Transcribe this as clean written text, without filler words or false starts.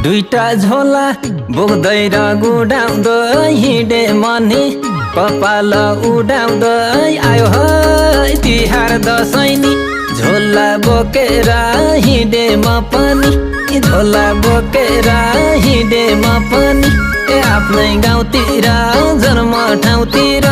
दुईटा झोला बोक्दै र गुडाउँदै हिँडे मनी कपाल उडाउँदै आयो है तिहार दसैँ नि। झोला बोकेर हिँडे म पनि, झोला बोकेर हिँडे म पनि, आफ्नै गाउँतिर जन्म ठाउँतिर।